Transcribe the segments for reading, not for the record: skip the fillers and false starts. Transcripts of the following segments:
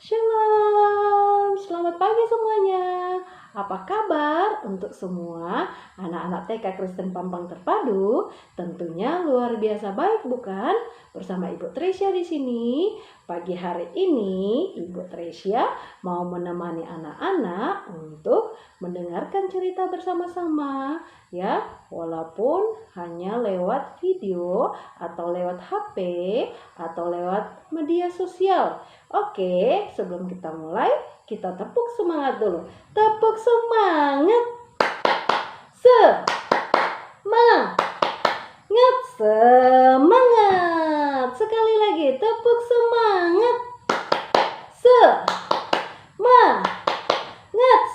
Shalom, selamat pagi semuanya. Apa kabar untuk semua anak-anak TK Kristen Pampang Terpadu? Tentunya luar biasa baik, bukan? Bersama Ibu Tresya di sini. Pagi hari ini Ibu Tresya mau menemani anak-anak untuk mendengarkan cerita bersama-sama, ya, walaupun hanya lewat video atau lewat HP atau lewat media sosial. Oke, sebelum kita mulai, kita tepuk semangat dulu. Tepuk semangat. Semangat. Semangat. Sekali lagi, tepuk semangat. Semangat.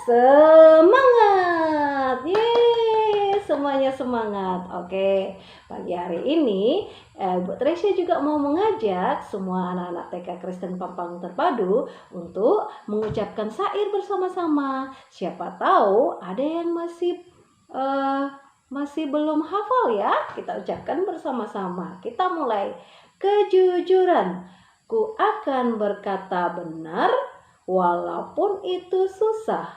Semangat. Yeay, semuanya semangat. Oke, pagi hari ini Bu Tresya juga mau mengajak semua anak-anak TK Kristen Pampang Terpadu untuk mengucapkan syair bersama-sama. Siapa tahu ada yang masih belum hafal ya. Kita ucapkan bersama-sama. Kita mulai. Kejujuran. Ku akan berkata benar walaupun itu susah.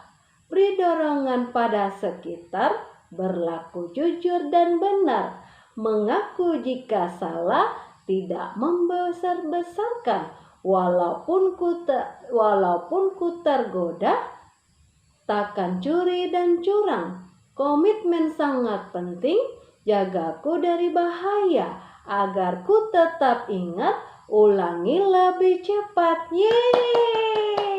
Beri dorongan pada sekitar, berlaku jujur dan benar. Mengaku jika salah, tidak membesar-besarkan. Walaupun ku tergoda, takkan curi dan curang. Komitmen sangat penting, jagaku dari bahaya. Agar ku tetap ingat, ulangi lebih cepat. Yeay,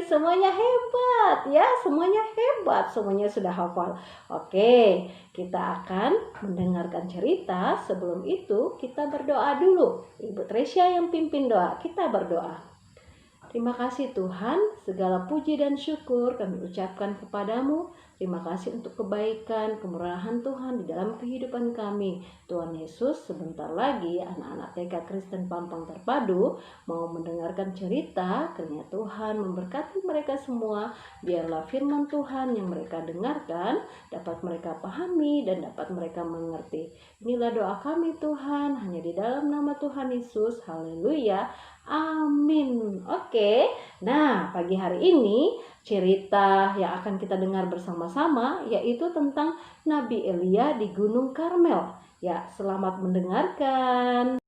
semuanya hebat ya, semuanya hebat, semuanya sudah hafal. Oke, kita akan mendengarkan cerita. Sebelum itu kita berdoa dulu. Ibu Tresya yang pimpin doa, kita berdoa. Terima kasih Tuhan, segala puji dan syukur kami ucapkan kepadamu. Terima kasih untuk kebaikan, kemurahan Tuhan di dalam kehidupan kami. Tuhan Yesus, sebentar lagi anak-anak TK Kristen Pampang Terpadu mau mendengarkan cerita. Kiranya Tuhan memberkati mereka semua. Biarlah firman Tuhan yang mereka dengarkan dapat mereka pahami dan dapat mereka mengerti. Inilah doa kami Tuhan, hanya di dalam nama Tuhan Yesus. Haleluya. Amin. Oke, nah pagi hari ini cerita yang akan kita dengar bersama-sama yaitu tentang Nabi Elia di Gunung Karmel. Ya, selamat mendengarkan.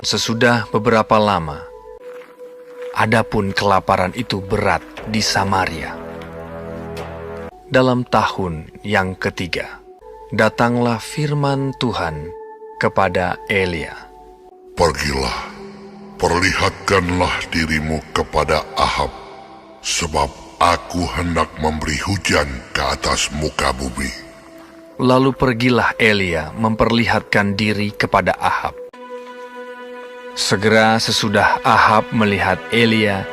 Sesudah beberapa lama, adapun kelaparan itu berat di Samaria. Dalam tahun yang ketiga, datanglah firman Tuhan kepada Elia. Pergilah, perlihatkanlah dirimu kepada Ahab, sebab aku hendak memberi hujan ke atas muka bumi. Lalu pergilah Elia memperlihatkan diri kepada Ahab. Segera sesudah Ahab melihat Elia,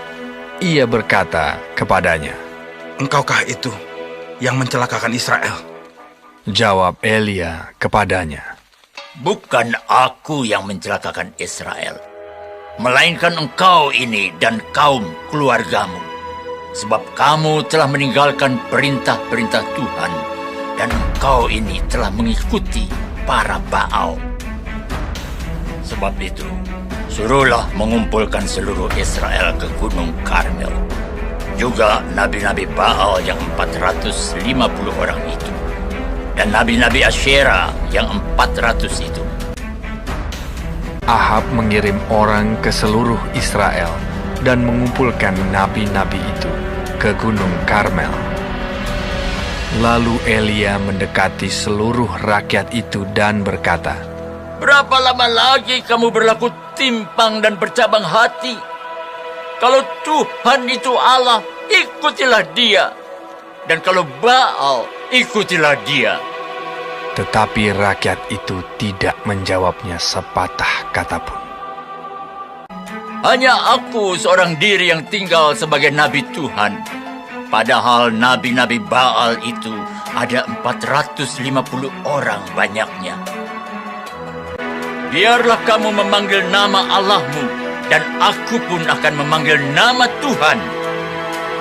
ia berkata kepadanya, "Engkaukah itu yang mencelakakan Israel?" Jawab Elia kepadanya, "Bukan aku yang mencelakakan Israel, melainkan engkau ini dan kaum keluargamu. Sebab kamu telah meninggalkan perintah-perintah Tuhan, dan engkau ini telah mengikuti para Baal. Sebab itu, suruhlah mengumpulkan seluruh Israel ke Gunung Karmel. Juga nabi-nabi Baal yang 450 orang itu, dan nabi-nabi Asyera yang 400 itu." Ahab mengirim orang ke seluruh Israel dan mengumpulkan nabi-nabi itu ke Gunung Karmel. Lalu Elia mendekati seluruh rakyat itu dan berkata, "Berapa lama lagi kamu berlaku timpang dan bercabang hati? Kalau Tuhan itu Allah, ikutilah dia. Dan kalau Baal, ikutilah dia." Tetapi rakyat itu tidak menjawabnya sepatah kata pun. "Hanya aku seorang diri yang tinggal sebagai nabi Tuhan. Padahal nabi-nabi Baal itu ada 450 orang banyaknya. Biarlah kamu memanggil nama Allahmu, dan aku pun akan memanggil nama Tuhan.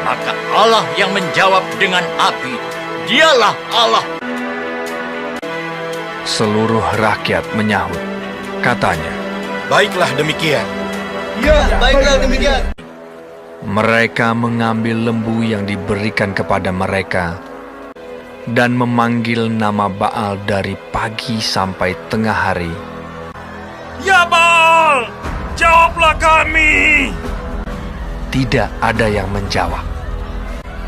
Maka Allah yang menjawab dengan api, dialah Allah. Seluruh rakyat menyahut. Katanya, Baiklah demikian. mereka mengambil lembu yang diberikan kepada mereka dan memanggil nama Baal dari pagi sampai tengah hari. Ya Baal, jawablah kami. Tidak ada yang menjawab.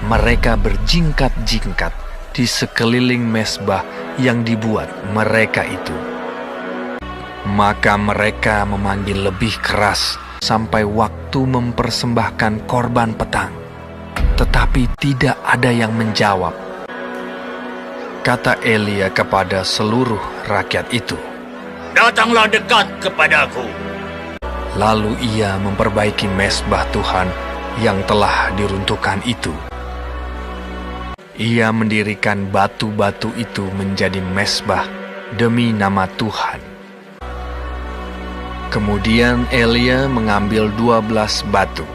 Mereka berjingkat-jingkat di sekeliling mesbah yang dibuat mereka itu. Maka mereka memanggil lebih keras sampai waktu mempersembahkan korban petang. Tetapi tidak ada yang menjawab. Kata Elia kepada seluruh rakyat itu, Datanglah dekat kepadaku. lalu ia memperbaiki mesbah Tuhan yang telah diruntuhkan itu. Ia mendirikan batu-batu itu menjadi mesbah demi nama Tuhan. Kemudian Elia mengambil 12 batu,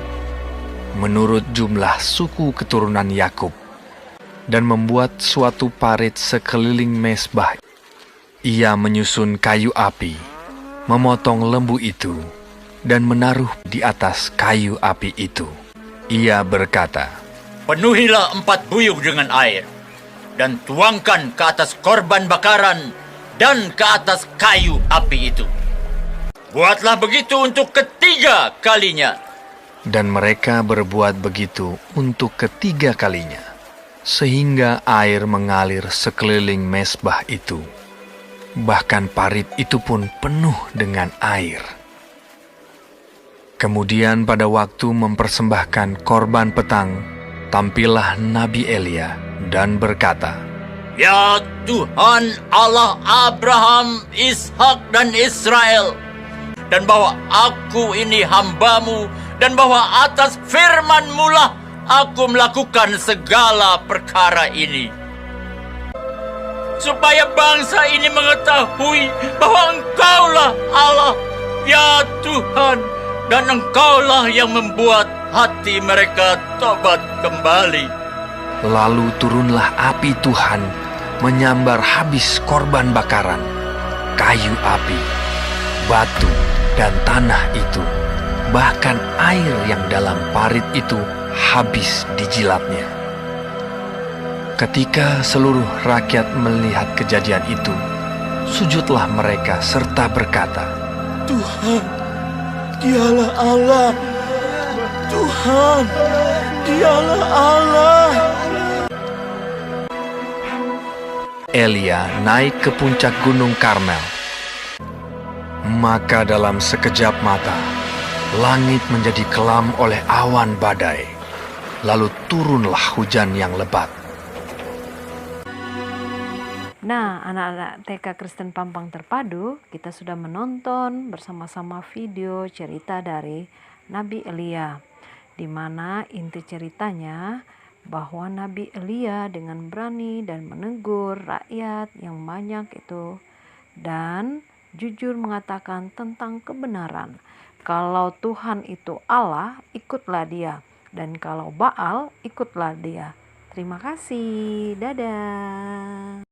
menurut jumlah suku keturunan Yakub, dan membuat suatu parit sekeliling mesbah. Ia menyusun kayu api, memotong lembu itu, dan menaruh di atas kayu api itu. Ia berkata, Penuhilah 4 buyung dengan air, dan tuangkan ke atas korban bakaran dan ke atas kayu api itu. Buatlah begitu untuk ketiga kalinya. dan mereka berbuat begitu untuk ketiga kalinya, sehingga air mengalir sekeliling mesbah itu. Bahkan parit itu pun penuh dengan air. Kemudian pada waktu mempersembahkan korban petang, tampillah Nabi Elia dan berkata, Ya Tuhan Allah Abraham, Ishak dan Israel, dan bahwa aku ini hambamu, dan bahwa atas firman-Mu lah aku melakukan segala perkara ini, supaya bangsa ini mengetahui bahwa Engkaulah Allah, ya Tuhan, dan Engkaulah yang membuat hati mereka tobat kembali. Lalu turunlah api Tuhan menyambar habis korban bakaran, kayu api, batu, dan tanah itu. Bahkan air yang dalam parit itu habis dijilatnya. Ketika seluruh rakyat melihat kejadian itu, sujudlah mereka serta berkata, Tuhan, Dialah Allah. Tuhan, Dialah Allah. Elia naik ke puncak gunung Karmel. Maka dalam sekejap mata, langit menjadi kelam oleh awan badai. Lalu turunlah hujan yang lebat. Nah, anak-anak TK Kristen Pampang Terpadu, kita sudah menonton bersama-sama video cerita dari Nabi Elia, di mana inti ceritanya bahwa Nabi Elia dengan berani dan menegur rakyat yang banyak itu, dan jujur mengatakan tentang kebenaran. Kalau Tuhan itu Allah, ikutlah dia. Dan kalau Baal, ikutlah dia. Terima kasih. Dadah.